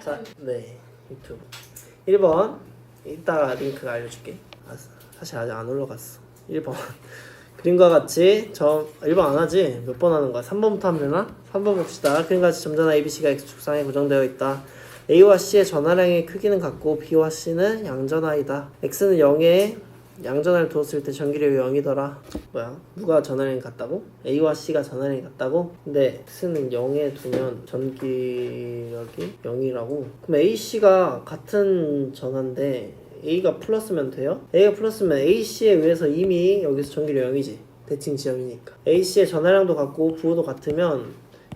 자, 네, 유튜브 1번 이따가 링크가 알려줄게. 사실 아직 안 올라갔어. 1번 그림과 같이 1번 안 하지? 몇 번 하는 거야? 3번부터 하면 되나? 3번 봅시다. 그림과 같이 점전화 ABC가 X축상에 고정되어 있다. A와 C의 전화량의 크기는 같고 B와 C는 양전하이다. X는 0에 양전하를 두었을 때 전기력이 0이더라. 뭐야? 누가 전화량이 같다고? A와 C가 전화량이 같다고? 근데 X는 0에 두면 전기력이 0이라고? 그럼 A, C가 같은 전화인데 A가 플러스면 돼요? A가 플러스면 AC에 의해서 이미 여기서 전기력 0이지. 대칭 지점이니까. AC의 전화량도 같고 부호도 같으면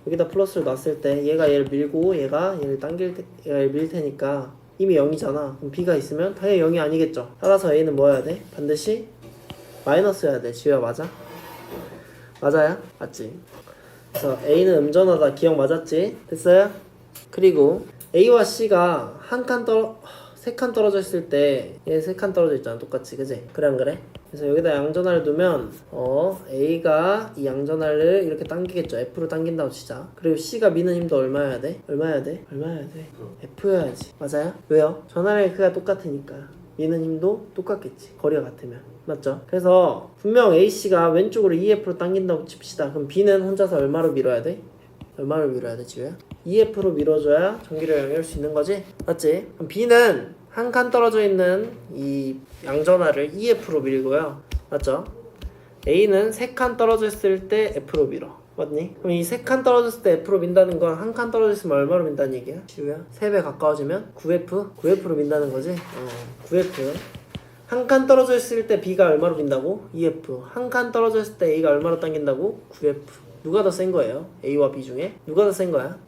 여기다 플러스를 놨을 때 얘가 얘를 밀고 얘가 얘를 당길 때 얘가 얘를 밀 테니까 이미 0이잖아. 그럼 B가 있으면 당연히 0이 아니겠죠. 따라서 A는 뭐 해야 돼? 반드시 마이너스 해야 돼. 지우야 맞아? 맞아요? 맞지? 그래서 A는 음전하다. 기억 맞았지? 됐어요? 그리고 A와 C가 세 칸 떨어져 있을 때 얘 세 칸 떨어져 있잖아. 똑같이. 그지? 그래 안 그래? 그래서 여기다 양전하를 두면 A가 이 양전하를 이렇게 당기겠죠. F로 당긴다고 치자. 그리고 C가 미는 힘도 얼마여야 돼? 얼마여야 돼? F여야지. 맞아요? 왜요? 전하량의 크기가 똑같으니까 미는 힘도 똑같겠지. 거리가 같으면. 맞죠? 그래서 분명 AC가 왼쪽으로 EF로 당긴다고 칩시다. 그럼 B는 혼자서 얼마로 밀어야 돼? 얼마를 밀어야 돼 지우야? EF로 밀어줘야 전기를 영위할 수 있는 거지? 맞지? 그럼 B는 한 칸 떨어져 있는 이 양전하를 EF로 밀고요. 맞죠? A는 세 칸 떨어져 있을 때 F로 밀어. 맞니? 그럼 이 세 칸 떨어졌을 때 F로 민다는 건 한 칸 떨어져 있으면 얼마로 민다는 얘기야? 지우야? 3배 가까워지면 9F로 민다는 거지? 9F. 한 칸 떨어져 있을 때 B가 얼마로 민다고? EF. 한 칸 떨어져 있을 때 A가 얼마로 당긴다고? 9F. 누가 더 센 거예요? A와 B 중에? 누가 더 센 거야?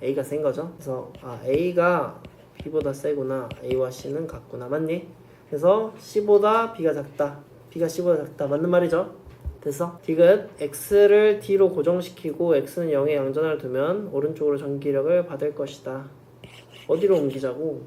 A가 센 거죠. 그래서 A가 B보다 세구나. A와 C는 같구나. 맞니? 그래서 C보다 B가 작다. B가 C보다 작다. 맞는 말이죠? 됐어? 디귿 X를 D로 고정시키고 X는 0에 양전하를 두면 오른쪽으로 전기력을 받을 것이다. 어디로 옮기자고?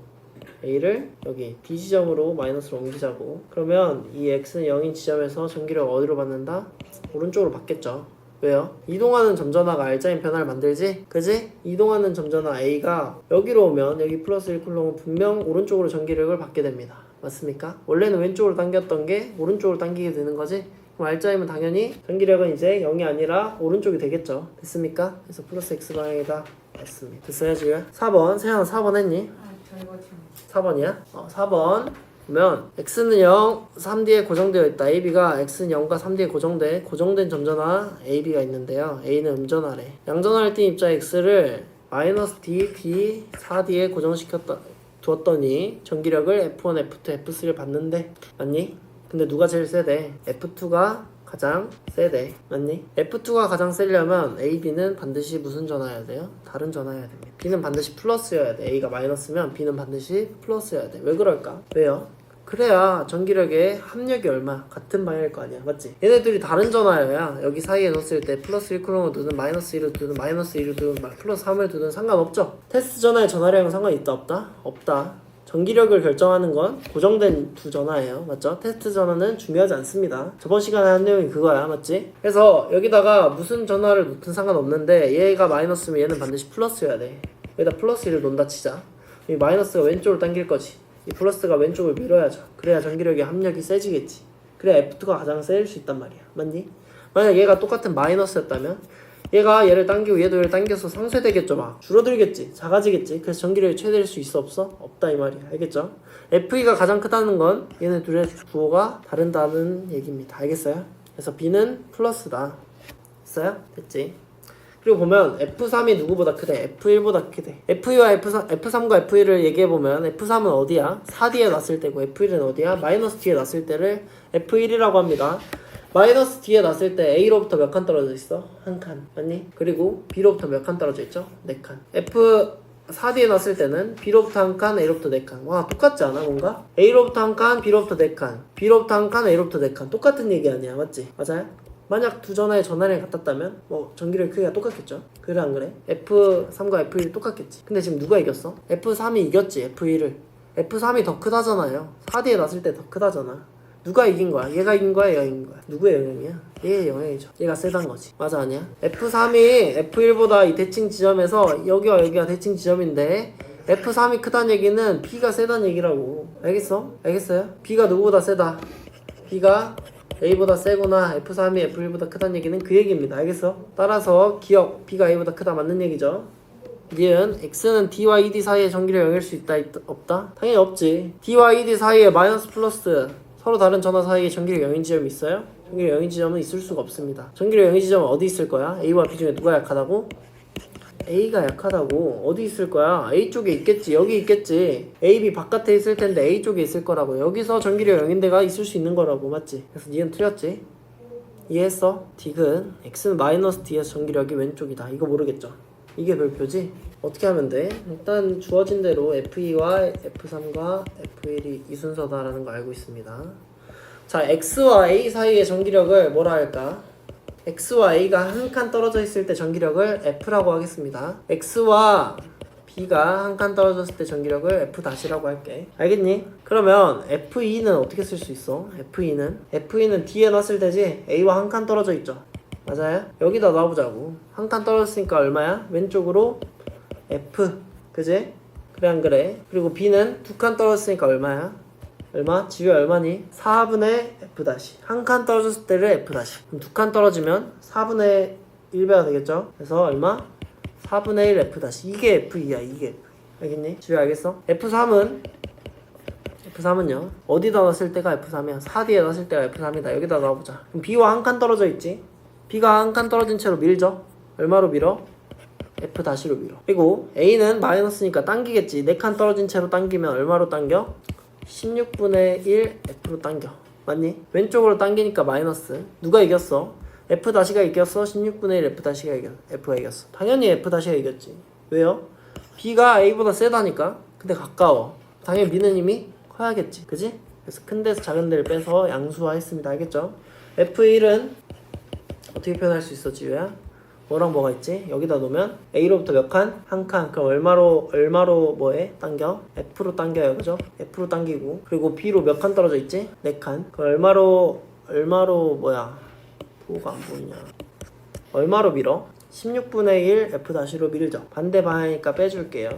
A를 여기 D 지점으로 마이너스로 옮기자고. 그러면 이 X는 0인 지점에서 전기력을 어디로 받는다? 오른쪽으로 받겠죠. 왜요? 이동하는 점전화가 알짜인 변화를 만들지? 그지? 이동하는 점전화 A가 여기로 오면 여기 플러스 1쿨럼은 분명 오른쪽으로 전기력을 받게 됩니다. 맞습니까? 원래는 왼쪽으로 당겼던 게 오른쪽으로 당기게 되는 거지? 그럼 알짜이면 당연히 전기력은 이제 0이 아니라 오른쪽이 되겠죠. 됐습니까? 그래서 플러스 X 방향이다. 맞습니다. 됐어요 지금? 4번 세연아 4번 했니? 저 이거 지금 4번이야? 4번 보면 X는 0, 3D에 고정되어 있다. AB가 X는 0과 3D에 고정된 점전화 AB가 있는데요. A는 음전화래. 양전화를 띈 입자 X를 마이너스 D, B, 4D에 두었더니 전기력을 F1, F2, F3를 받는데 맞니? 근데 누가 제일 세대? F2가 가장 세대. 맞니? F2가 가장 세려면 AB는 반드시 무슨 전화여야 돼요? 다른 전화여야 됩니다. B는 반드시 플러스여야 돼. A가 마이너스면 B는 반드시 플러스여야 돼. 왜 그럴까? 왜요? 그래야 전기력의 합력이 얼마? 같은 방향일 거 아니야. 맞지? 얘네들이 다른 전화여야 여기 사이에 넣었을 때 플러스 1쿨럼을 두든 마이너스 1을 두든 마이너스 1을 두든 플러스 3을 두든 상관없죠? 테스트 전화의 전화량은 상관이 있다 없다? 없다. 전기력을 결정하는 건 고정된 두 전화예요. 맞죠? 테스트 전화는 중요하지 않습니다. 저번 시간에 한 내용이 그거야. 맞지? 그래서 여기다가 무슨 전화를 놓든 상관없는데 얘가 마이너스면 얘는 반드시 플러스여야 돼. 여기다 플러스 1을 놓는다 치자. 이 마이너스가 왼쪽으로 당길 거지. 이 플러스가 왼쪽을 밀어야죠. 그래야 전기력의 합력이 세지겠지. 그래야 F2가 가장 세일 수 있단 말이야. 맞니? 만약 얘가 똑같은 마이너스였다면 얘가 얘를 당기고 얘도 얘를 당겨서 상쇄되겠죠. 막 줄어들겠지. 작아지겠지. 그래서 전기력이 최대일 수 있어 없어? 없다 이 말이야. 알겠죠? F2가 가장 크다는 건 얘네 둘의 부호가 다른다는 얘기입니다. 알겠어요? 그래서 B는 플러스다. 됐어요? 됐지? 그리고 보면 F3이 누구보다 크대? F1보다 크대. F2와 F3과 F1을 얘기해보면 F3은 어디야? 4D에 놨을 때고 F1은 어디야? 마이너스 D에 놨을 때를 F1이라고 합니다. 마이너스 D에 놨을 때 A로부터 몇 칸 떨어져 있어? 한 칸. 맞니? 그리고 B로부터 몇 칸 떨어져 있죠? 4칸. F4D에 놨을 때는 B로부터 한 칸, A로부터 4칸. 와, 똑같지 않아, 뭔가? A로부터 한 칸, B로부터 4칸. B로부터 한 칸, A로부터 4칸. 똑같은 얘기 아니야, 맞지? 맞아요? 만약 두 전화의 전화량이 같았다면 전기력 크기가 똑같겠죠? 그래 안 그래? F3과 F1이 똑같겠지. 근데 지금 누가 이겼어? F3이 이겼지, F1을. F3이 더 크다잖아요. 4D에 놨을 때 더 크다잖아. 누가 이긴 거야? 얘가 이긴 거야? 얘가 이긴 거야? 누구의 영향이야? 얘의 영향이죠. 얘가 세단 거지. 맞아 아니야? F3이 F1보다 이 대칭 지점에서 여기와 여기가 대칭 지점인데 F3이 크다는 얘기는 B가 세다는 얘기라고. 알겠어? 알겠어요? B가 누구보다 세다. B가 A보다 세구나. F3이 F1보다 크다는 얘기는 그 얘기입니다. 알겠어? 따라서 기억 B가 A보다 크다 맞는 얘기죠. 니은 X는 D와 ED 사이에 전기를 0일 수 있다 없다? 당연히 없지. D와 ED 사이에 마이너스 플러스 서로 다른 전화 사이에 전기를 0인 지점이 있어요? 전기를 0인 지점은 있을 수가 없습니다. 전기를 0인 지점은 어디 있을 거야? A와 B 중에 누가 약하다고? A가 약하다고. 어디 있을 거야? A 쪽에 있겠지. 여기 있겠지. A, B 바깥에 있을 텐데 A 쪽에 있을 거라고. 여기서 전기력 0인 데가 있을 수 있는 거라고. 맞지? 그래서 니은 틀렸지? 이해했어? D은 X는 마이너스 D에서 전기력이 왼쪽이다. 이거 모르겠죠? 이게 별표지? 어떻게 하면 돼? 일단 주어진 대로 F2와 F3과 F1이 이 순서다라는 거 알고 있습니다. 자, X와 A 사이의 전기력을 뭐라 할까? X와 A가 한 칸 떨어져 있을 때 전기력을 F라고 하겠습니다. X와 B가 한 칸 떨어졌을 때 전기력을 F-라고 할게. 알겠니? 그러면 F2는 어떻게 쓸 수 있어? F2는 D에 놨을 때지? A와 한 칸 떨어져 있죠? 맞아요? 여기다 놔보자고. 한 칸 떨어졌으니까 얼마야? 왼쪽으로 F. 그지? 그래 안 그래? 그리고 B는 두 칸 떨어졌으니까 얼마야? 얼마? 지우야 얼마니? 4분의 F 다시. 한 칸 떨어졌을 때를 F 다시. 그럼 두 칸 떨어지면 4분의 1배가 되겠죠? 그래서 얼마? 4분의 1 F 다시. 이게 F2야. 이게 F. 알겠니? 지우야 알겠어? F3은요? 어디다 놨을 때가 F3이야? 4D에 놨을 때가 F3이다. 여기다 놔보자. 그럼 B와 한 칸 떨어져 있지? B가 한 칸 떨어진 채로 밀죠? 얼마로 밀어? F 다시로 밀어. 그리고 A는 마이너스니까 당기겠지. 4칸 떨어진 채로 당기면 얼마로 당겨? 16분의 1 F로 당겨. 맞니? 왼쪽으로 당기니까 마이너스. 누가 이겼어? F 다시가 이겼어? 16분의 1 F 다시가 이겼어? F가 이겼어. 당연히 F 다시가 이겼지. 왜요? B가 A보다 세다니까. 근데 가까워. 당연히 미는 힘이 커야겠지. 그지? 그래서 큰 데서 작은 데를 빼서 양수화했습니다. 알겠죠? F1은 어떻게 표현할 수 있어, 지우야? 뭐랑 뭐가 있지? 여기다 놓으면 A로부터 몇 칸? 한 칸. 그럼 얼마로 뭐해? 당겨? F로 당겨요. 그죠? F로 당기고. 그리고 B로 몇 칸 떨어져 있지? 4칸. 그럼 얼마로 뭐야? 부호가 안 보이냐? 얼마로 밀어? 16분의 1 F-로 밀죠. 반대 방향이니까 빼줄게요.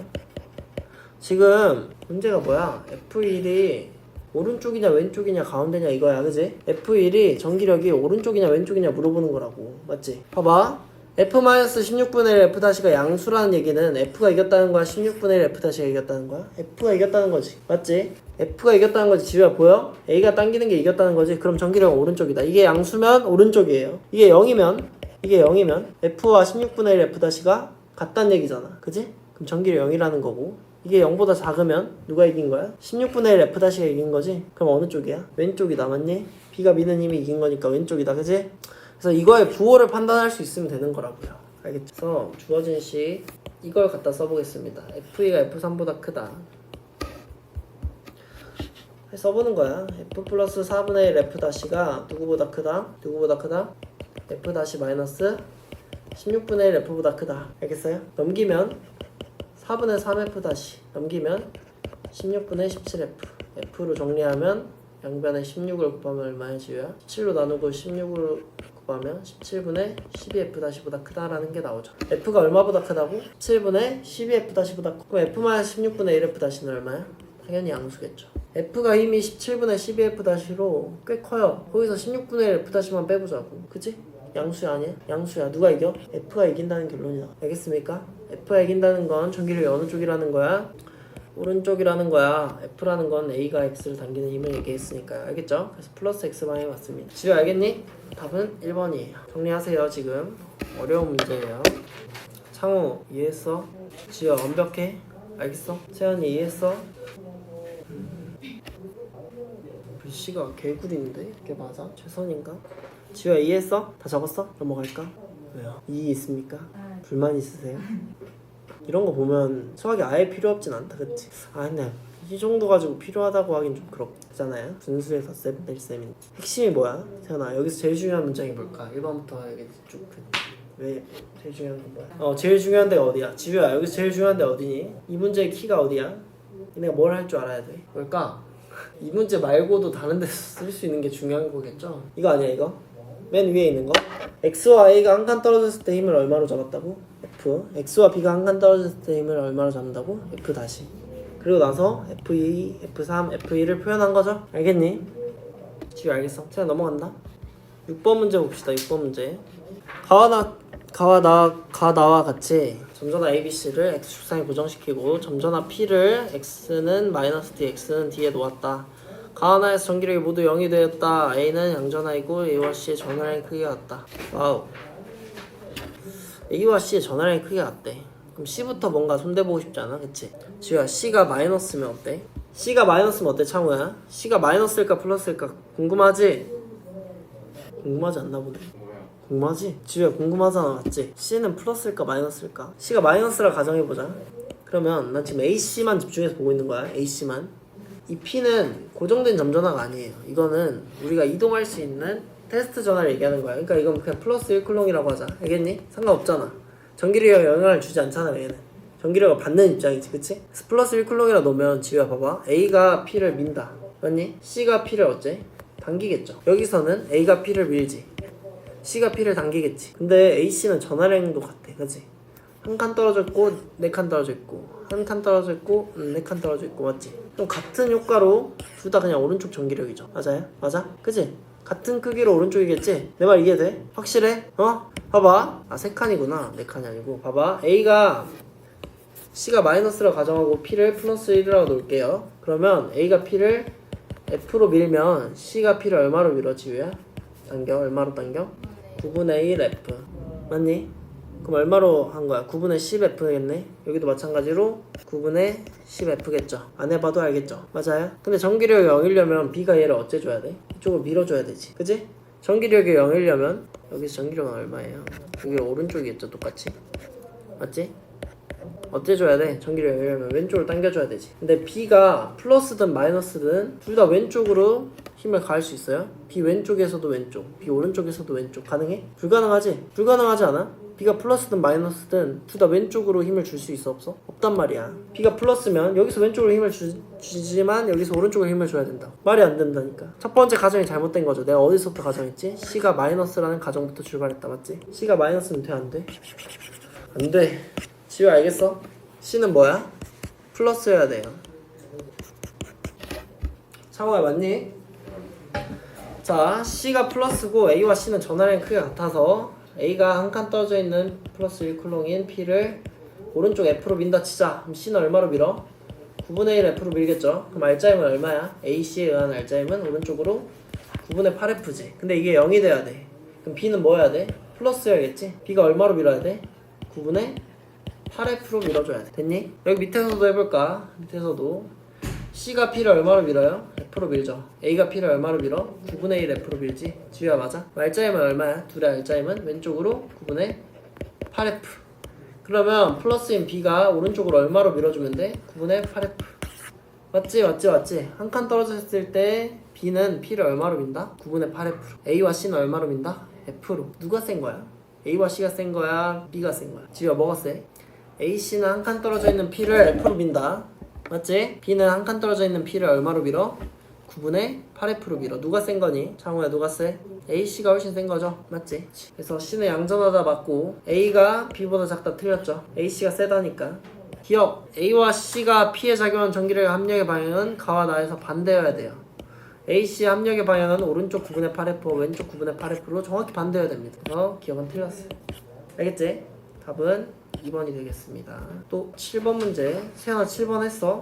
지금 문제가 뭐야? F1이 오른쪽이냐 왼쪽이냐 가운데냐 이거야. 그지? F1이 전기력이 오른쪽이냐 왼쪽이냐 물어보는 거라고. 맞지? 봐봐. F-16분의 1 F-가 양수라는 얘기는 F가 이겼다는 거야? 16분의 1 F가 이겼다는 거야? F가 이겼다는 거지. 맞지? F가 이겼다는 거지. 지우야 보여? A가 당기는 게 이겼다는 거지. 그럼 전기력은 오른쪽이다. 이게 양수면 오른쪽이에요. 이게 0이면 F와 16분의 1 F가 같다는 얘기잖아. 그지? 그럼 전기력 0이라는 거고, 이게 0보다 작으면 누가 이긴 거야? 16분의 1 F가 이긴 거지? 그럼 어느 쪽이야? 왼쪽이다. 맞니? B가 미는 힘이 이긴 거니까 왼쪽이다. 그지? 그래서 이거의 부호를 판단할 수 있으면 되는 거라고요. 알겠죠? 그래서 주어진 시 이걸 갖다 써보겠습니다. F2가 F3보다 크다. 써보는 거야. F 플러스 4분의 1 F-가 누구보다 크다? F 마이너스 16분의 1 F보다 크다. 알겠어요? 넘기면 4분의 3 F 넘기면 16분의 17 F. F로 정리하면 양변에 16을 곱하면 얼마야, 지우야? 17로 나누고 16으로 곱하면 17분의 12F-보다 크다라는 게 나오죠. F가 얼마보다 크다고? 17분의 12F-보다 크고, 그럼 F-16분의 1F는 얼마야? 당연히 양수겠죠. F가 이미 17분의 12F-로 꽤 커요. 거기서 16분의 1 F-만 빼보자고. 그치? 양수야 아니야? 양수야. 누가 이겨? F가 이긴다는 결론이야. 알겠습니까? F가 이긴다는 건 전기력이 어느 쪽이라는 거야? 오른쪽이라는 거야. F라는 건 A가 X를 당기는 힘을 얘기했으니까요. 알겠죠? 그래서 플러스 X방향이 맞습니다. 지우 알겠니? 답은 1번이에요. 정리하세요. 지금 어려운 문제예요. 창우 이해했어? 지우 완벽해? 알겠어? 세연이 이해했어? 글씨가 개구리인데? 이게 맞아? 최선인가? 지우야 이해했어? 다 적었어? 넘어갈까? 왜요? 이의 있습니까? 불만 있으세요? 이런 거 보면 수학이 아예 필요 없진 않다. 그치? 아 근데 이 정도 가지고 필요하다고 하긴 좀 그렇잖아요. 분수에서 쌤 핵심이 뭐야? 세연아 여기서 제일 중요한 문장이 뭘까? 1번부터 여기 쭉 왜 제일 중요한 건 뭐야? 제일 중요한 데가 어디야? 지우야 여기서 제일 중요한 데 어디니? 이 문제의 키가 어디야? 얘네가 뭘 할 줄 알아야 돼? 뭘까? 이 문제 말고도 다른 데서 쓸 수 있는 게 중요한 거겠죠? 이거 아니야 이거? 맨 위에 있는 거? X와 A가 한 칸 떨어졌을 때 힘을 얼마로 잡았다고? F. X와 B가 한 칸 떨어졌을 때 힘을 얼마로 잡는다고? F 다시. 그리고 나서 F2, F3, F1을 표현한 거죠? 알겠니? 지금 알겠어. 자, 넘어간다. 6번 문제 봅시다. 6번 문제. 가와 같이 점전화 ABC를 X축상에 고정시키고 점전화 P를 X는 마이너스 D, X는 D에 놓았다. 가하나에서 전기력이 모두 0이 되었다. A는 양전하이고 A와 C의 전화량의 크기가 같다. 와우. A와 C의 전화량의 크기가 같대. 그럼 C부터 뭔가 손대보고 싶지 않아? 그치? 지우야, C가 마이너스면 어때? C가 마이너스면 어때, 창우야? C가 마이너스일까 플러스일까 궁금하지? 궁금하지 않나 보네. 궁금하지? 지우야 궁금하잖아, 맞지? C는 플러스일까 마이너스일까? C가 마이너스라 가정해보자. 그러면 난 지금 AC만 집중해서 보고 있는 거야. AC만. 이 P는 고정된 점전화가 아니에요. 이거는 우리가 이동할 수 있는 테스트 전화를 얘기하는 거야. 그러니까 이건 그냥 플러스 1쿨롱이라고 하자. 알겠니? 상관없잖아. 전기력에 영향을 주지 않잖아, 얘는. 전기력을 받는 입장이지, 그치? 그래서 플러스 1쿨롱이라 놓으면 지우야 봐봐. A가 P를 민다. 맞니? C가 P를 어째? 당기겠죠. 여기서는 A가 P를 밀지. C가 P를 당기겠지. 근데 AC는 전화량도 같아, 그치? 한 칸 떨어져 있고, 네 칸 떨어져 있고, 한 칸 떨어져 있고, 네 칸 떨어져 있고, 맞지? 좀 같은 효과로 둘 다 그냥 오른쪽 전기력이죠. 맞아요? 맞아? 그치? 같은 크기로 오른쪽이겠지? 내 말 이해돼? 확실해? 봐봐. 아, 세 칸이구나. 네 칸이 아니고. 봐봐. A가 C가 마이너스라고 가정하고 P를 플러스 1이라고 놓을게요. 그러면 A가 P를 F로 밀면 C가 P를 얼마로 밀어, 지우야? 당겨? 얼마로 당겨? 9분의 1 F. 맞니? 그럼 얼마로 한 거야? 9분의 10F겠네? 여기도 마찬가지로 9분의 10F겠죠? 안 해봐도 알겠죠? 맞아요? 근데 전기력이 0이려면 B가 얘를 어째줘야 돼? 이쪽을 밀어줘야 되지. 그치? 전기력이 0이려면 여기서 전기력은 얼마예요? 여기 오른쪽이겠죠? 똑같이? 맞지? 어째줘야 돼? 전기력이 0이려면 왼쪽으로 당겨줘야 되지. 근데 B가 플러스든 마이너스든 둘 다 왼쪽으로 힘을 가할 수 있어요? B 왼쪽에서도 왼쪽, B 오른쪽에서도 왼쪽. 가능해? 불가능하지? 불가능하지 않아? B가 플러스든 마이너스든 둘 다 왼쪽으로 힘을 줄 수 있어 없어? 없단 말이야. B가 플러스면 여기서 왼쪽으로 힘을 주지만 여기서 오른쪽으로 힘을 줘야 된다. 말이 안 된다니까. 첫 번째 가정이 잘못된 거죠. 내가 어디서부터 가정했지? C가 마이너스라는 가정부터 출발했다, 맞지? C가 마이너스면 돼, 안 돼? 안 돼. 지우 알겠어? C는 뭐야? 플러스여야 돼요. 창호야, 맞니? 자, C가 플러스고 A와 C는 전화량이 크게 같아서 A가 한 칸 떨어져 있는 플러스 1쿨롱인 P를 오른쪽 F로 민다 치자. 그럼 C는 얼마로 밀어? 9분의 1 F로 밀겠죠. 그럼 R자임은 얼마야? AC에 의한 R자임은 오른쪽으로 9분의 8F지. 근데 이게 0이 돼야 돼. 그럼 B는 뭐 해야 돼? 플러스여야겠지? B가 얼마로 밀어야 돼? 9분의 8F로 밀어줘야 돼. 됐니? 여기 밑에서도 해볼까? 밑에서도 C가 P를 얼마로 밀어요? F로 밀죠. A가 P를 얼마로 밀어? 9분의 1 F로 밀지. 지우야 맞아? R자임은 얼마야? 둘의 R자임은 왼쪽으로 9분의 8F. 그러면 플러스인 B가 오른쪽으로 얼마로 밀어주면 돼? 9분의 8F. 맞지? 한 칸 떨어졌을 때 B는 P를 얼마로 민다? 9분의 8F. A와 C는 얼마로 민다? F로. 누가 센 거야? A와 C가 센 거야? B가 센 거야? 지우야 뭐가 세? AC는 한 칸 떨어져 있는 P를 F로 민다. 맞지? B는 한 칸 떨어져 있는 P를 얼마로 밀어? 9분의 8F로 밀어. 누가 센 거니? 창호야 누가 세? AC가 훨씬 센 거죠? 맞지? 그래서 C는 양전하다 맞고 A가 B보다 작다 틀렸죠? AC가 세다니까. 기억! A와 C가 P에 작용한 전기력의 합력의 방향은 가와 나에서 반대여야 돼요. AC 합력의 방향은 오른쪽 9분의 8F, 왼쪽 9분의 8F로 정확히 반대여야 됩니다. 그래서 기억은 틀렸어요. 알겠지? 답은 2번이 되겠습니다. 또 7번 문제. 세연아 7번 했어?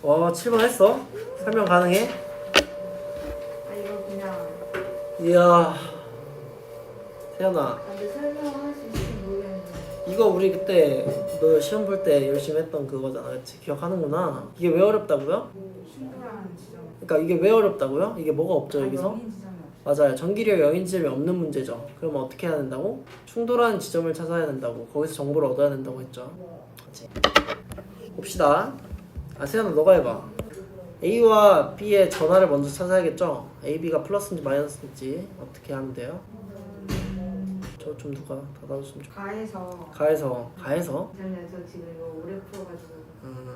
7번 했어? 설명 가능해? 이거 그냥. 이야. 세연아 근데 설명할 수 있을지 모르겠는데. 이거 우리 그때 너 시험 볼 때 열심히 했던 그거잖아, 그치? 기억하는구나. 이게 왜 어렵다고요? 충돌하는 지점. 그러니까 이게 왜 어렵다고요? 이게 뭐가 없죠 여기서? 영인 지점이 없어. 맞아요. 전기력 0인 지점이 없는 문제죠. 그러면 어떻게 해야 된다고? 충돌하는 지점을 찾아야 된다고. 거기서 정보를 얻어야 된다고 했죠. 그치? 봅시다. 세연아 너가 해봐. A와 B의 전화를 먼저 찾아야겠죠? A, B가 플러스인지 마이너스인지 어떻게 하면 돼요? 저 좀 누가 닫아줬으면 좋겠다. 가해서 잠시만요. 저 지금 이거 오래 풀어가지고.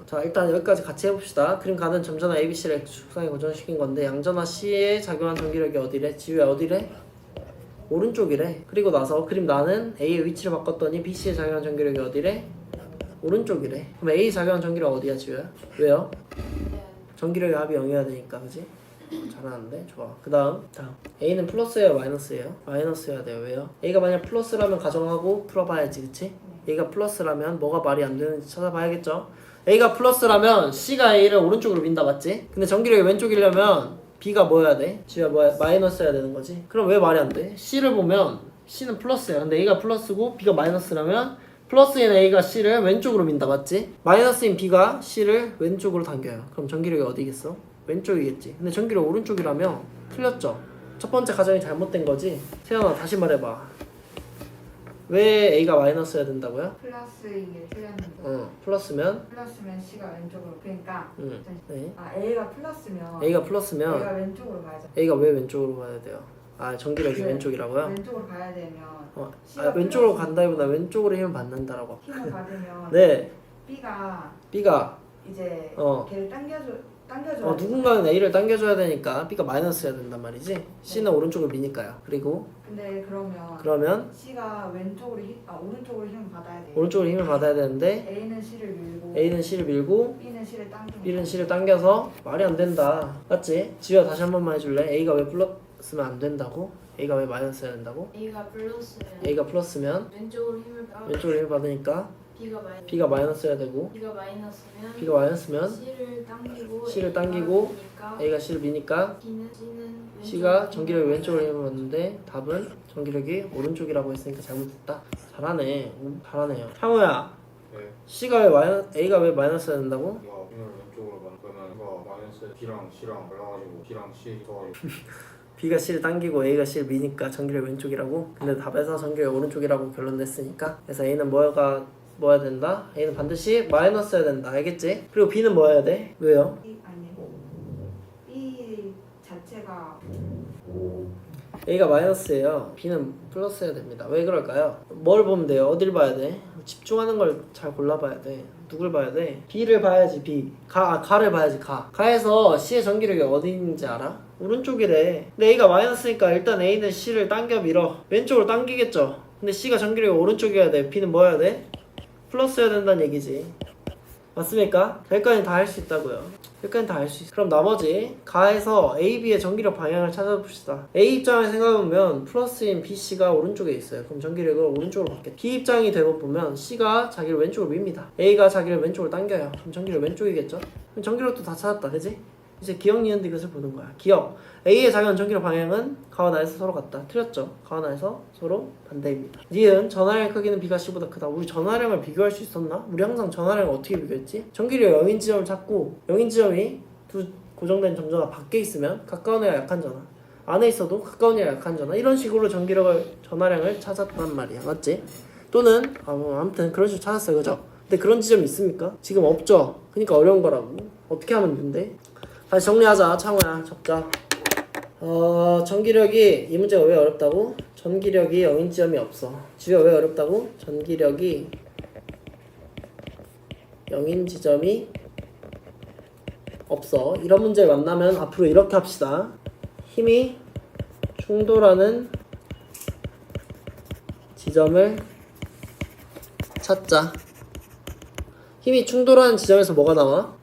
자 일단 여기까지 같이 해봅시다. 그림 가는 점전화 ABC를 X축상에 고정시킨 건데 양전화 C에 작용한 전기력이 어디래? 지우야 어디래? 오른쪽이래. 그리고 나서 그림 나는 A의 위치를 바꿨더니 BC의 작용한 전기력이 어디래? 오른쪽이래. 그럼 A 작용한 전기력 어디야 지우야? 왜요? 전기력의 합이 0이어야 되니까 그지? 잘하는데? 좋아. 그 다음 A는 플러스예요 마이너스예요? 마이너스여야 돼요. 왜요? A가 만약 플러스라면 가정하고 풀어봐야지 그치? A가 플러스라면 뭐가 말이 안 되는지 찾아봐야겠죠? A가 플러스라면 C가 A를 오른쪽으로 민다 맞지? 근데 전기력이 왼쪽이려면 B가 뭐여야 돼? G가 뭐야? 마이너스여야 되는 거지? 그럼 왜 말이 안 돼? C를 보면 C는 플러스야. 근데 A가 플러스고 B가 마이너스라면 플러스인 A가 C를 왼쪽으로 민다 맞지? 마이너스인 B가 C를 왼쪽으로 당겨요. 그럼 전기력이 어디겠어? 왼쪽이겠지. 근데 전기력 오른쪽이라며 틀렸죠? 첫 번째 가정이 잘못된 거지? 세연아 다시 말해봐. 왜 A가 마이너스여야 된다고요? 플러스 이게 틀렸는데. 플러스면 플러스면 C가 왼쪽으로. 그러니까 네. A가 플러스면 A가 플러스면 A가 왼쪽으로 가야죠. A가 왜 왼쪽으로 가야 돼요? 아 전기력이 네. 왼쪽이라고요? 왼쪽으로 가야 되면 아, 왼쪽으로 간다기보다 왼쪽으로 힘을 받는다라고. 힘을 받으면 네. B가 이제 어. 걔를 당겨줘야 누군가는 A를 당겨줘야 되니까 B가 마이너스여야 된단 말이지. C는 오른쪽을 미니까요. 그리고 근데 그러면 C가 오른쪽으로 힘을 받아야 돼요. 오른쪽으로 힘을 받아야 되는데 A는 C를 밀고 A는 C를 밀고 B는 C를 당기고 B는 C를 당겨서 말이 안 된다. 맞지? 지우야 다시 한 번만 해줄래? A가 왜 플러스면 안 된다고? A가 왜 마이너스여야 된다고? A가 플러스면 왼쪽으로 힘을 빼 왼쪽으로 힘을 받으니까 B가 마이너스여야 되고 B가 마이너스면 B가 마이너스면 C를 당기고 A가 C를 미니까 C는 C가 전기력이 왼쪽으로 힘을 받는데 답은 전기력이 오른쪽이라고 했으니까 잘못했다. 잘하네. 잘하네요. 창호야. 네. C가 왜 A가 왜 마이너스여야 된다고? 이거 오늘 왼쪽으로 가는 거는 이거 마이너스 B랑 C랑 올라가지고 B랑 C 더가지고 B가 C를 당기고 A가 C를 미니까 전기력 왼쪽이라고. 근데 답에서 전기력 오른쪽이라고 결론 냈으니까 그래서 A는 뭐야 된다? A는 반드시 마이너스여야 된다. 알겠지? 그리고 B는 뭐 해야 돼? 왜요? B 자체가 A가 마이너스예요. B는 플러스여야 됩니다. 왜 그럴까요? 뭘 보면 돼요? 어딜 봐야 돼? 집중하는 걸 잘 골라봐야 돼. 누굴 봐야 돼? B를 봐야지. B. 가를 봐야지. 가에서 C의 전기력이 어디 있는지 알아? 오른쪽이래. 근데 A가 마이너스니까 일단 A는 C를 당겨 밀어. 왼쪽으로 당기겠죠? 근데 C가 전기력이 오른쪽이어야 돼. B는 뭐 해야 돼? 플러스여야 된다는 얘기지. 맞습니까? 여기까지는 다 할 수 있다고요. 여기까지는 다 할 수 있어. 그럼 나머지 가에서 A, B의 전기력 방향을 찾아봅시다. A 입장을 생각해보면 플러스인 B, C가 오른쪽에 있어요. 그럼 전기력을 오른쪽으로 받겠다. B 입장이 되고 보면 C가 자기를 왼쪽으로 밉니다. A가 자기를 왼쪽으로 당겨요. 그럼 전기력 왼쪽이겠죠? 그럼 전기력도 다 찾았다. 그지? 이제 기억, 니은, 디귿을 보는 거야. 기억. A의 작용 전기력 방향은 가와 나에서 서로 같다. 틀렸죠? 가와 나에서 서로 반대입니다. 니은 전하량의 크기는 B가 C보다 크다. 우리 전하량을 비교할 수 있었나? 우리 항상 전하량을 어떻게 비교했지? 전기력 0인 지점을 찾고 0인 지점이 두 고정된 점자가 밖에 있으면 가까운 애가 약한 전하, 안에 있어도 가까운 애가 약한 전하, 이런 식으로 전하량을 찾았단 말이야. 맞지? 또는 아무튼 그런 식으로 찾았어요. 그죠? 근데 그런 지점이 있습니까? 지금 없죠? 그러니까 어려운 거라고. 어떻게 하면 된대? 다시 정리하자. 창호야 적자. 전기력이 이 문제가 왜 어렵다고? 전기력이 0인 지점이 없어. 지우야 왜 어렵다고? 전기력이 0인 지점이 없어. 이런 문제를 만나면 앞으로 이렇게 합시다. 힘이 충돌하는 지점을 찾자. 힘이 충돌하는 지점에서 뭐가 나와?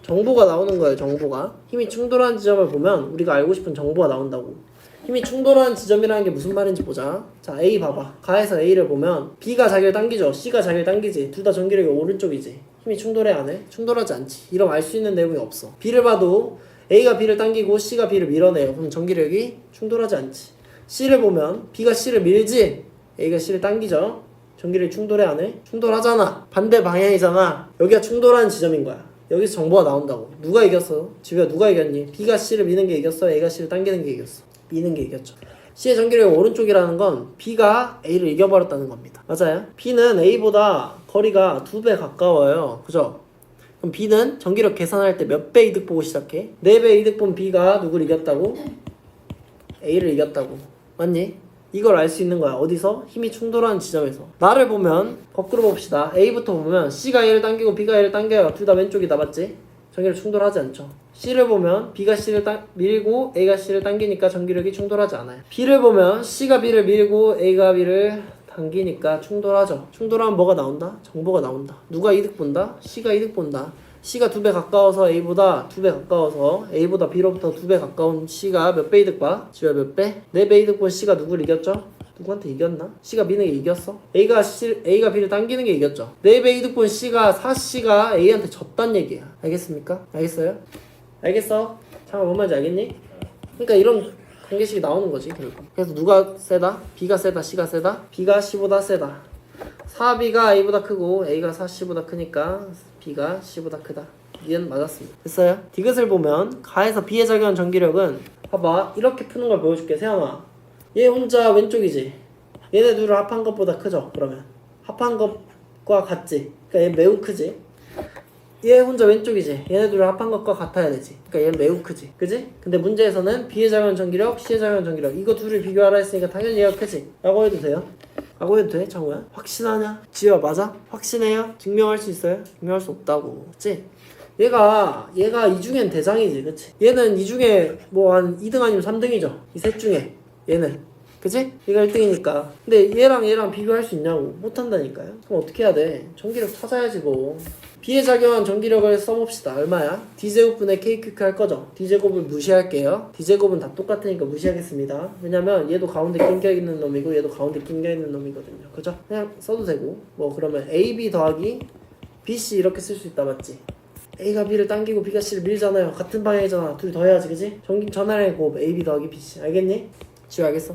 정보가 나오는 거예요. 정보가. 힘이 충돌하는 지점을 보면 우리가 알고 싶은 정보가 나온다고. 힘이 충돌하는 지점이라는 게 무슨 말인지 보자. 자, A 봐봐. 가에서 A를 보면 B가 자기를 당기죠. C가 자기를 당기지. 둘 다 전기력이 오른쪽이지. 힘이 충돌해 안 해? 충돌하지 않지. 이러면 알 수 있는 내용이 없어. B를 봐도 A가 B를 당기고 C가 B를 밀어내요. 그럼 전기력이 충돌하지 않지. C를 보면 B가 C를 밀지, A가 C를 당기죠. 전기력이 충돌해 안 해? 충돌하잖아. 반대 방향이잖아. 여기가 충돌하는 지점인 거야. 여기서 정보가 나온다고. 누가 이겼어? 지우야 누가 이겼니? B가 C를 미는 게 이겼어? A가 C를 당기는 게 이겼어? 미는 게 이겼죠. C의 전기력이 오른쪽이라는 건 B가 A를 이겨버렸다는 겁니다. 맞아요? B는 A보다 거리가 2배 가까워요. 그죠? 그럼 B는 전기력 계산할 때 몇 배 이득 보고 시작해? 4배 이득 본 B가 누구를 이겼다고? A를 이겼다고. 맞니? 이걸 알 수 있는 거야. 어디서? 힘이 충돌하는 지점에서. 나를 보면 거꾸로 봅시다. A부터 보면 C가 A를 당기고 B가 A를 당겨요. 둘 다 왼쪽이다. 맞지? 전기력 충돌하지 않죠. C를 보면 B가 C를 밀고 A가 C를 당기니까 전기력이 충돌하지 않아요. B를 보면 C가 B를 밀고 A가 B를 당기니까 충돌하죠. 충돌하면 뭐가 나온다? 정보가 나온다. 누가 이득 본다? C가 이득 본다. C가 2배 가까워서 A보다 2배 가까워서 A보다 B로부터 2배 가까운 C가 몇 배 이득 봐? 지금 몇 배? 4배 이득 본 C가 누구를 이겼죠? 누구한테 이겼나? C가 미는 게 이겼어? A가 B를 당기는 게 이겼죠. 4배 이득 본 C가 4C가 A한테 졌단 얘기야. 알겠습니까? 알겠어요? 알겠어? 잠깐 뭔 말인지 알겠니? 그러니까 이런 관계식이 나오는 거지 결국. 그래서 누가 세다? B가 세다? C가 세다? B가 C보다 세다. 4B가 A보다 크고 A가 4C보다 크니까 B가 C보다 크다. 이해는 맞았습니다. 됐어요? 디귿을 보면 가에서 B에 작용한 전기력은 봐봐 이렇게 푸는 걸 보여줄게. 세연아 얘 혼자 왼쪽이지? 얘네 둘을 합한 것보다 크죠? 그러면 합한 것과 같지? 그러니까 얘 매우 크지? 얘 혼자 왼쪽이지? 얘네 둘을 합한 것과 같아야 되지. 그러니까 얘는 매우 크지. 그지? 근데 문제에서는 B에 작용한 전기력, C에 작용한 전기력 이거 둘을 비교하라 했으니까 당연히 얘가 크지? 라고 해도 돼요? 라고 해도 돼? 정우야? 확신하냐? 지효 맞아? 확신해요? 증명할 수 있어요? 증명할 수 없다고. 그치? 얘가 이 중엔 대장이지. 그치? 얘는 이 중에 뭐 한 2등 아니면 3등이죠. 이 셋 중에 얘는. 그치? 얘가 1등이니까. 근데 얘랑 비교할 수 있냐고. 못한다니까요. 그럼 어떻게 해야 돼? 전기력 찾아야지 뭐. B에 작용한 전기력을 써봅시다. 얼마야? D제곱분의 KQQ 할 거죠? D제곱을 무시할게요. D제곱은 다 똑같으니까 무시하겠습니다. 왜냐면 얘도 가운데 낑겨있는 놈이고 얘도 가운데 낑겨있는 놈이거든요. 그죠? 그냥 써도 되고. 뭐 그러면 AB 더하기 BC 이렇게 쓸 수 있다 맞지? A가 B를 당기고 B가 C를 밀잖아요. 같은 방향이잖아. 둘이 더해야지 그지? 전화량의 곱 AB 더하기 BC. 알겠니? 지우 알겠어?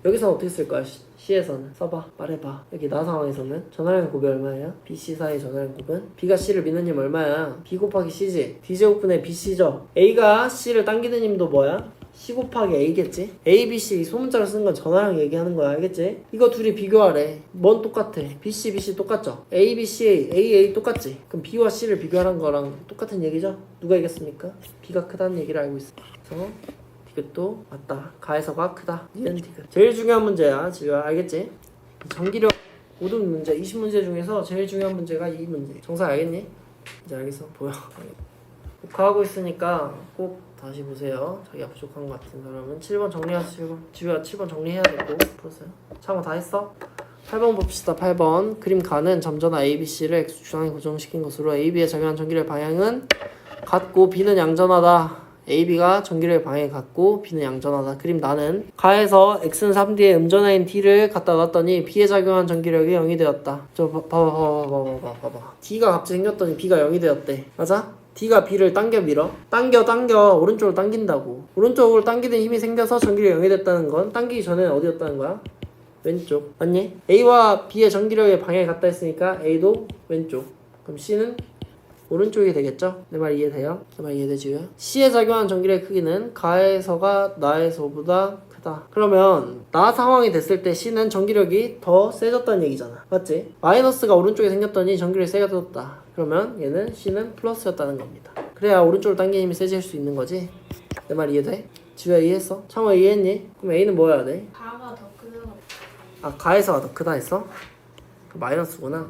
여기서는 어떻게 쓸 거야? C에서는 써봐. 말해봐. 여기 나 상황에서는 전화량 곱이 얼마예요? BC 사이 전화량 곱은? B가 C를 미는 힘 얼마야? B 곱하기 C지. D제곱분의 BC죠. A가 C를 당기는 힘도 뭐야? C 곱하기 A겠지? A, B, C 이 소문자로 쓴 건 전화량 얘기하는 거야. 알겠지? 이거 둘이 비교하래. 뭔 똑같아? B, C, B, C 똑같죠? A, B, C, A 똑같지? 그럼 B와 C를 비교하는 거랑 똑같은 얘기죠? 누가 이겼습니까? B가 크다는 얘기를 알고 있어. 그래서 디귿도 맞다. 가에서가 크다. 니은 디귿. 제일 중요한 문제야. 지금 알겠지? 전기력 모든 문제 20문제 중에서 제일 중요한 문제가 이 문제. 정사 알겠니? 이제 알겠어. 보여. 복화하고 있으니까 꼭 다시 보세요. 자기가 부족한 것 같은 사람은 7번 정리하세요. 7번. 지우야 7번 정리해야 되고 풀었어요. 참고 다 했어? 8번 봅시다. 8번 그림 가는 점전화 ABC를 X축상에 고정시킨 것으로 AB에 작용한 전기력의 방향은 같고 B는 양전하다. AB가 전기력의 방향이 같고 B는 양전하다. 그림 나는 가에서 X는 3D에 음전화인 D를 갖다 놨더니 B에 작용한 전기력이 0이 되었다. 저 봐봐. D가 갑자기 생겼더니 B가 0이 되었대. 맞아? D가 B를 당겨 밀어. 당겨 오른쪽으로 당긴다고. 오른쪽으로 당기는 힘이 생겨서 전기력이 0이 됐다는 건 당기기 전에는 어디였다는 거야? 왼쪽. 맞니? A와 B의 전기력의 방향이 같다 했으니까 A도 왼쪽. 그럼 C는 오른쪽이 되겠죠? 내 말 이해돼요? 내 말 이해되지요? C에 작용한 전기력의 크기는 가에서가 나에서보다 크다. 그러면 나 상황이 됐을 때 C는 전기력이 더 세졌다는 얘기잖아. 맞지? 마이너스가 오른쪽에 생겼더니 전기력이 세졌다. 그러면 얘는 C는 플러스였다는 겁니다. 그래야 오른쪽으로 당기는 힘이 세질 수 있는 거지? 내 말 이해돼? 지우야 이해했어? 창호 이해했니? 그럼 A는 뭐 해야 돼? 가가 더 크다. 아 가에서가 더 크다 했어? 그 마이너스구나.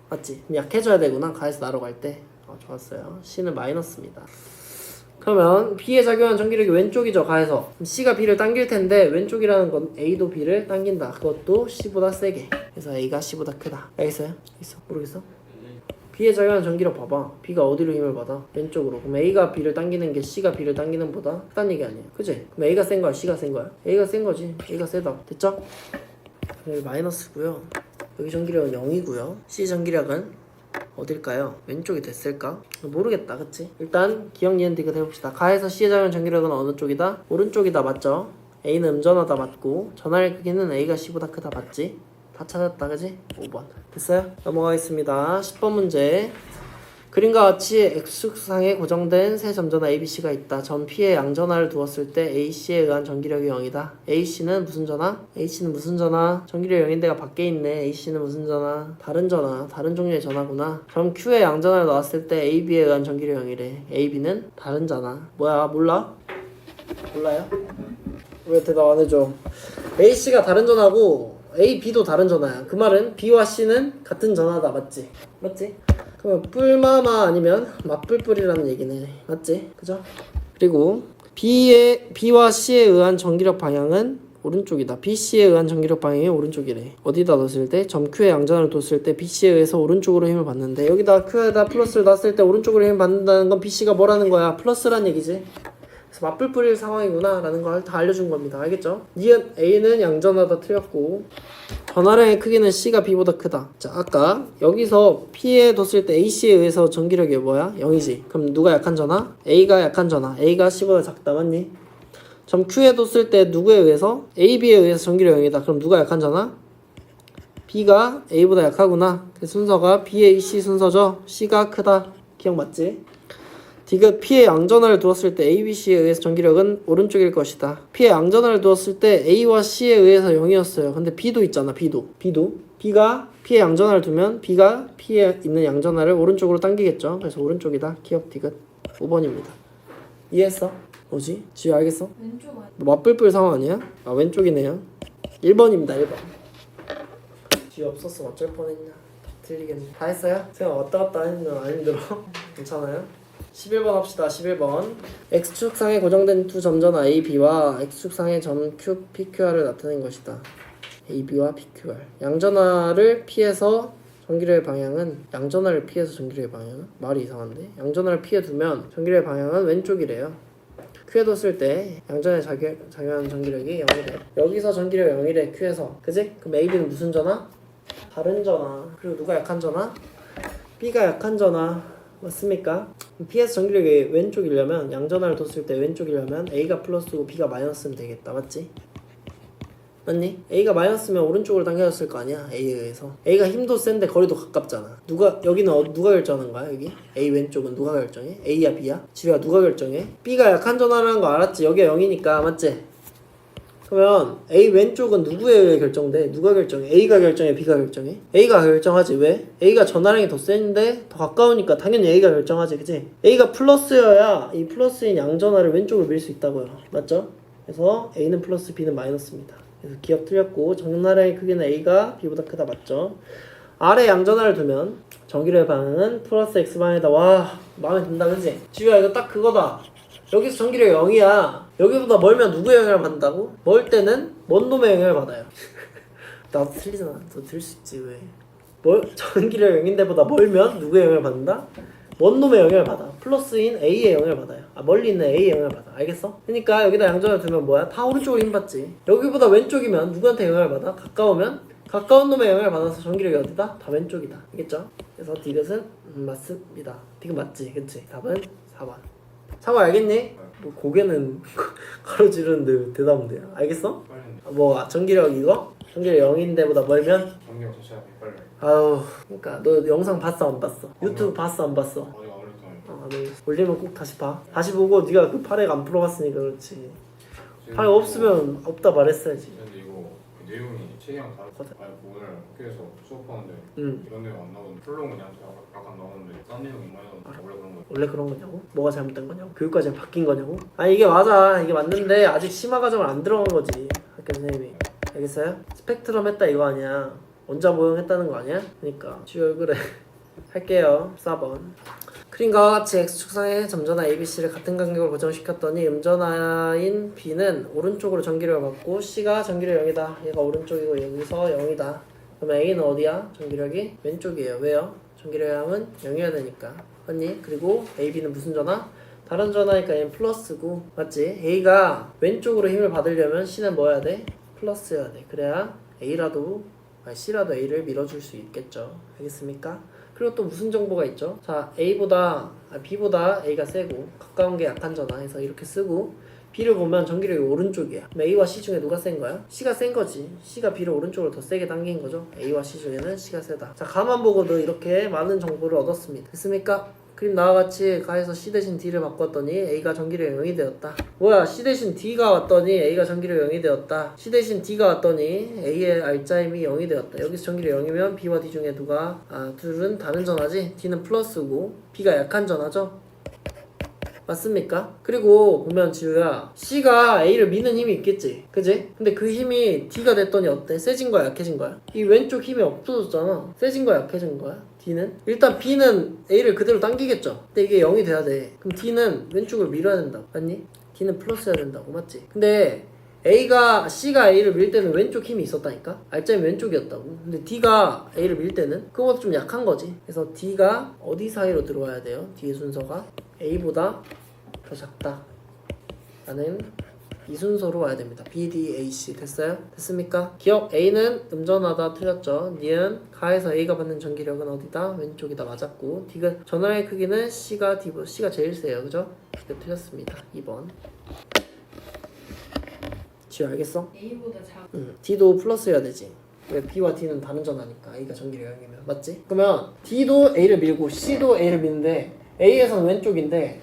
맞지? 그럼 약해져야 되구나. 가에서 나로 갈 때. 좋았어요. C는 마이너스입니다. 그러면 B에 작용한 전기력이 왼쪽이죠. 가에서. 그럼 C가 B를 당길 텐데 왼쪽이라는 건 A도 B를 당긴다. 그것도 C보다 세게. 그래서 A가 C보다 크다. 알겠어요? 있어? 모르겠어? B에 작용한 전기력 봐봐. B가 어디로 힘을 받아? 왼쪽으로. 그럼 A가 B를 당기는 게 C가 B를 당기는 보다 크다는 얘기 아니야. 그치? 그럼 A가 센 거야? C가 센 거야? A가 센 거지. A가 세다. 됐죠? 여기 마이너스고요. 여기 전기력은 0이고요. C 전기력은 어딜까요? 왼쪽이 됐을까? 모르겠다. 그치? 일단 기억 니은 디귿 해봅시다. 가에서 C에 작용한 전기력은 어느 쪽이다? 오른쪽이다. 맞죠? A는 음전하다. 맞고 전화의 크기는 A가 C보다 크다. 맞지? 다 찾았다. 그치? 5번 됐어요? 넘어가겠습니다. 10번 문제 그림과 같이 X축상에 고정된 세 점전화 ABC가 있다. 점 P에 양전화를 두었을 때 AC에 의한 전기력이 0이다. AC는 무슨 전화? H는 무슨 전화? 전기력 0인데가 밖에 있네. AC는 무슨 전화? 다른 전화. 다른 종류의 전화구나. 점 Q에 양전화를 넣었을 때 AB에 의한 전기력 0이래. AB는 다른 전화. 뭐야? 몰라? 몰라요? 왜 대답 안 해줘? AC가 다른 전화고 A, B도 다른 전화야. 그 말은 B와 C는 같은 전화다. 맞지? 맞지? 그럼 뿔마마 아니면 맞뿔뿔이라는 얘기네. 맞지? 그죠? 그리고 B와 C에 의한 전기력 방향은 오른쪽이다. BC에 의한 전기력 방향이 오른쪽이래. 어디다 넣었을 때? 점 Q에 양전을 뒀을 때 BC에 의해서 오른쪽으로 힘을 받는데 여기다 Q에다 플러스를 놨을 때 오른쪽으로 힘을 받는다는 건 BC가 뭐라는 거야? 플러스란 얘기지. 그래서 맞불뿔일 상황이구나 라는 걸 다 알려준 겁니다. 알겠죠? 니은 A는 양전하다 틀렸고 전화량의 크기는 C가 B보다 크다. 자, 아까 여기서 P에 뒀을 때 AC에 의해서 전기력이 뭐야? 0이지. 그럼 누가 약한 전화? A가 약한 전화. A가 C보다 작다. 맞니? 점 Q에 뒀을 때 누구에 의해서? AB에 의해서 전기력 0이다. 그럼 누가 약한 전화? B가 A보다 약하구나. 그 순서가 B, A, C 순서죠. C가 크다. 기억 맞지? 디귿 P에 양전화를 두었을 때 A, B, C에 의해서 전기력은 오른쪽일 것이다. P에 양전화를 두었을 때 A와 C에 의해서 0이었어요. 근데 B도 있잖아. B가 P에 양전화를 두면 B가 P에 있는 양전화를 오른쪽으로 당기겠죠. 그래서 오른쪽이다. 기억 디귿 5번입니다. 이해했어? 뭐지? 지우 알겠어? 왼쪽 아니 맞불뿔 상황 아니야? 아 왼쪽이네요. 1번입니다. 1번. 지우 없었으면 어쩔 뻔했냐. 틀리겠네. 다 했어요? 생각 왔다 갔다 했는데 안 힘들어? 괜찮아요? 11번 합시다. 11번 X축상에 고정된 두 점전화 A, B와 X축상의 점 Q, PQR을 나타낸 것이다. A, B와 PQR 양전화를 피해서 전기력의 방향은 양전화를 피해서 전기력의 방향은? 말이 이상한데? 양전화를 피해 두면 전기력의 방향은 왼쪽이래요. Q에 뒀을 때 양전에 작용하는 전기력이 0이래. 여기서 전기력 0이래. Q에서 그지? 그럼 A, B는 무슨 전화? 다른 전화. 그리고 누가 약한 전화? B가 약한 전화. 맞습니까? P에서 전기력이 왼쪽이려면 양전화를 뒀을 때 왼쪽이려면 A가 플러스고 B가 마이너스면 되겠다. 맞지? 맞니? A가 마이너스면 오른쪽으로 당겨졌을 거 아니야. A에 의해서 A가 힘도 센데 거리도 가깝잖아. 여기는 누가 결정하는 거야? 여기? A 왼쪽은 누가 결정해? A야 B야? 지우야 누가 결정해? B가 약한 전화라는 거 알았지? 여기가 0이니까 맞지? 그러면 A 왼쪽은 누구에 의해 결정돼? 누가 결정해? A가 결정해? B가 결정해? A가 결정하지. 왜? A가 전화량이 더 센데 더 가까우니까 당연히 A가 결정하지. 그치? A가 플러스여야 이 플러스인 양전화를 왼쪽으로 밀 수 있다고요. 맞죠? 그래서 A는 플러스 B는 마이너스입니다. 그래서 기억 틀렸고 전화량의 크기는 A가 B보다 크다. 맞죠? 아래 양전화를 두면 전기력의 방향은 플러스 X방향이다. 와 마음에 든다. 그치? 지우야 이거 딱 그거다. 여기서 전기력이 0이야. 여기보다 멀면 누구의 영향을 받는다고? 멀 때는 먼 놈의 영향을 받아요. 나도 틀리잖아. 너 들을 수 있지 왜? 전기력 0인데보다 멀면 누구의 영향을 받는다? 먼 놈의 영향을 받아. 플러스인 A의 영향을 받아요. 멀리 있는 A의 영향을 받아. 알겠어? 그러니까 여기다 양전을 두면 뭐야? 다 오른쪽으로 힘받지. 여기보다 왼쪽이면 누구한테 영향을 받아? 가까우면 가까운 놈의 영향을 받아서 전기력이 어디다? 다 왼쪽이다. 알겠죠? 그래서 디귿은 맞습니다. 디귿 맞지? 그치? 답은 4번. 상호 알겠니? 뭐 고개는 가로지르는데 대답은 돼요. 알겠어? 빨리 뭐 전기력 이거? 전기력 0인데보다 멀면? 전기력 자체가 빨리 아우 그러니까 너 영상 봤어 안 봤어? 유튜브 봤어 안 봤어? 아직 안 올렸잖아요. 네. 올리면 꼭 다시 봐. 다시 보고 네가 그 파레가 안 풀어봤으니까 그렇지. 파레 없으면 없다 말했어야지. 근데 이거 그 내용이 책이랑 다르고 아니 오늘 학교에서 수업하는데 이런 내용 안 나오는데 플로우는 약간 나오는데 딴 내용이 많이 나오는데 원래 그런 거예요. 원래 그런 거냐고? 뭐가 잘못된 거냐고? 교육과정이 바뀐 거냐고? 아니 이게 맞아. 이게 맞는데 아직 심화 과정을 안 들어간 거지. 학교 선생님이. 알겠어요? 스펙트럼 했다 이거 아니야. 원자 모형 했다는 거 아니야? 그러니까 지우 얼굴에 할게요. 4번. 그림과 같이 X축상의 점전화 ABC를 같은 간격으로 고정시켰더니 음전화인 B는 오른쪽으로 전기력을 받고 C가 전기력 0이다. 얘가 오른쪽이고 여기서 0이다. 그러면 A는 어디야? 전기력이 왼쪽이에요. 왜요? 전기력은 0이어야 되니까. 맞니? 그리고 AB는 무슨 전화? 다른 전화니까 얘는 플러스고. 맞지? A가 왼쪽으로 힘을 받으려면 C는 뭐 해야 돼? 플러스여야 돼. 그래야 C라도 A를 밀어줄 수 있겠죠. 알겠습니까? 그리고 또 무슨 정보가 있죠? 자, B보다 A가 세고 가까운 게 약한 전화 해서 이렇게 쓰고 B를 보면 전기력이 오른쪽이야. 그럼 A와 C 중에 누가 센 거야? C가 센 거지. C가 B를 오른쪽으로 더 세게 당긴 거죠. A와 C 중에는 C가 세다. 자, 가만 보고도 이렇게 많은 정보를 얻었습니다. 됐습니까? 그림 나와 같이 가에서 C 대신 D를 바꿨더니 A가 전기력 0이 되었다. 뭐야? C 대신 D가 왔더니 A가 전기력 0이 되었다. C 대신 D가 왔더니 A의 알짜임이 0이 되었다. 여기서 전기력 0이면 B와 D 중에 둘은 다른 전화지? D는 플러스고 B가 약한 전화죠? 맞습니까? 그리고 보면 지우야 C가 A를 미는 힘이 있겠지 그지? 근데 그 힘이 D가 됐더니 어때? 세진 거야 약해진 거야? 이 왼쪽 힘이 없어졌잖아. 세진 거야 약해진 거야? D는? 일단 B는 A를 그대로 당기겠죠. 근데 이게 0이 돼야 돼. 그럼 D는 왼쪽으로 밀어야 된다고 맞니? D는 플러스여야 된다고 맞지? 근데 C가 A를 밀 때는 왼쪽 힘이 있었다니까? 알점이 왼쪽이었다고. 근데 D가 A를 밀 때는 그거보다 좀 약한 거지. 그래서 D가 어디 사이로 들어와야 돼요? D의 순서가 A보다 더 작다 라는 이 순서로 와야 됩니다. B, D, A, C 됐어요? 됐습니까? 기억 A는 음전하다 틀렸죠. 니은 가에서 A가 받는 전기력은 어디다? 왼쪽이다 맞았고 D가 전화의 크기는 C가 제일 세요. 그죠? 이거 틀렸습니다. 2번 지우 알겠어? A보다 작. D도 플러스여야 되지. 왜 B와 D는 다른 전화니까 A가 전기력 0이면 맞지? 그러면 D도 A를 밀고 C도 A를 미는데 A에서는 왼쪽인데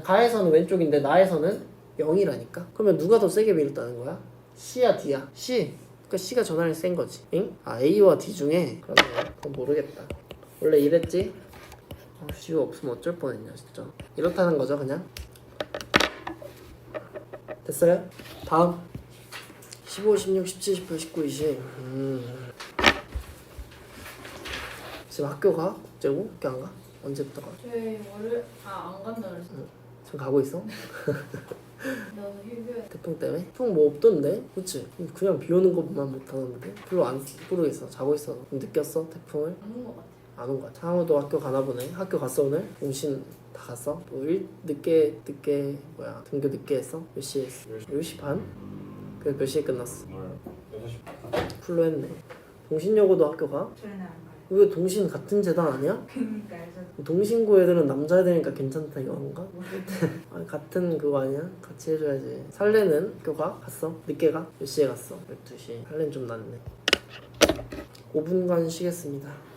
가에서는 왼쪽인데 나에서는 0이라니까? 그러면 누가 더 세게 밀었다는 거야? C야 D야? C. 그러니까 C가 전화를 센 거지. 응? 아 A와 D 중에 그건 모르겠다. 원래 이랬지? 지우 없으면 어쩔 뻔했냐 진짜. 이렇다는 거죠 그냥. 됐어요? 다음 15, 16, 17, 18, 19, 20 지금 학교 가? 국제고? 학교 안 가? 언제부터 가? 저희 안 간다 그랬어. 지금 가고 있어? 나도 휴교해. 태풍 때문에? 태풍 뭐 없던데? 그치? 그냥 비 오는 것만 못하는데? 별로 안 모르겠어. 자고 있어. 느꼈어? 태풍을? 안온것 같아. 안 온 것 같아. 상호도 학교 가나 보네. 학교 갔어 오늘? 용신 다 갔어? 뭐 늦게 등교 늦게 했어? 몇 시에 했어? 10시 반? 그래서 몇 시에 끝났어? 오늘 6시 풀로 했네. 동신여고도 학교 가? 저희는 안 가요. 왜 동신 같은 재단 아니야? 그러니까요. 저 동신고 애들은 남자애들이니까 괜찮다 이건가? 아니, 같은 그거 아니야? 같이 해줘야지. 살레는 학교가? 갔어? 늦게 가? 몇 시에 갔어? 12시. 살레는 좀 낫네. 5분간 쉬겠습니다.